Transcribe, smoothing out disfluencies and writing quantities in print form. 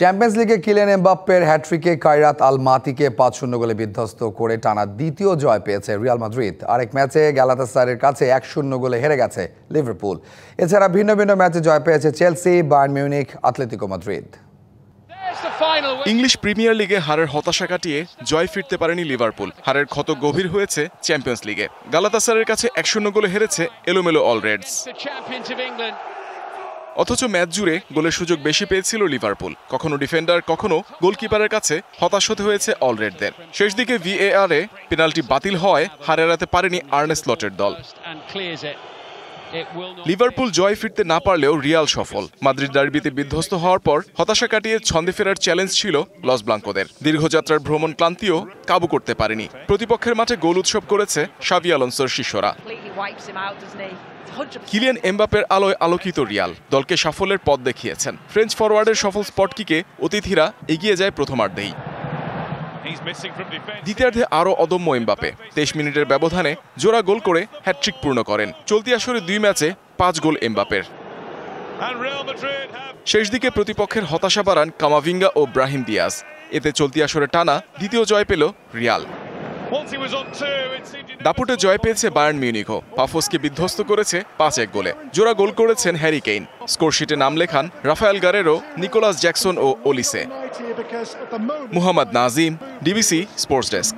Champions লিগে Kylian এমবাপ্পের হ্যাট্রিকে কাইরাত আল-মাতিকে ৫-০ গোলে বিধ্বস্ত করে টানা দ্বিতীয় জয় পেয়েছে রিয়াল মাদ্রিদ। আরেক ম্যাচে গ্যালাতাসারাইয়ের কাছে ১-০ গোলে হেরে গেছে লিভারপুল। এছাড়া ভিন্ন ভিন্ন ম্যাচে জয় পেয়েছে Chelsea, Bayern Munich, Atletico Madrid. English premier লিগে হারের হতাশা কাটিয়ে জয় ফিরতে পারেনি লিভারপুল। হারের ক্ষত গভীর হয়েছে চ্যাম্পিয়ন্স লিগে। গ্যালাতাসারাইয়ের কাছে ১-০ গোলে হেরেছে এলোমেলো অল রেডস। অথচ ম্যাচ জুড়ে গোলের সুযোগ বেশি পেয়েছিল লিভারপুল। কখনো ডিফেন্ডার, কখনো গোলকিপারের কাছে হতাশ হতে হয়েছে অল রেডদের। শেষ দিকে ভিএআরে পেনাল্টি বাতিল হওয়ায় হার এড়াতে পারেনি আর্নে স্লটের দল। লিভারপুল জয় ফিরতে না পারলেও রিয়াল সফল। মাদ্রিদ ডার্বিতে বিধ্বস্ত হওয়ার পর হতাশা কাটিয়ে ছন্দে ফেরার চ্যালেঞ্জ ছিল লস ব্লাঙ্কোদের। দীর্ঘযাত্রার ভ্রমণ ক্লান্তিও কাবু করতে পারেনি। প্রতিপক্ষের মাঠে গোল উৎসব করেছে শাভি আলোনসোর শিষ্যরা। কিলিয়ান এমবাপ্পের আলোয় আলোকিত রিয়াল দলকে সাফল্যের পথ দেখিয়েছেন। ফ্রেঞ্চ ফরওয়ার্ডের সফল স্পট কিকে অতিথিরা এগিয়ে যায় প্রথমার্ধেই। দ্বিতীয়ার্ধে আরও অদম্য এমবাপ্পে ২৩ মিনিটের ব্যবধানে জোড়া গোল করে হ্যাটট্রিক পূর্ণ করেন। চলতি আসরে ২ ম্যাচে ৫ গোল এমবাপ্পের। শেষ দিকে প্রতিপক্ষের হতাশা বাড়ান কামাভিঙ্গা ও ব্রাহিম দিয়াজ। এতে চলতি আসরে টানা দ্বিতীয় জয় পেল রিয়াল। দাপুটে জয় পেয়েছে বায়ার্ন মিউনিখও। পাফোসকে বিধ্বস্ত করেছে ৫-১ গোলে। জোড়া গোল করেছেন হ্যারি কেইন। স্কোরশিটে নাম লেখান রাফায়েল গারেরো, নিকোলাস জ্যাকসন ও Olise. Muhammad Nazim, DBC sports desk.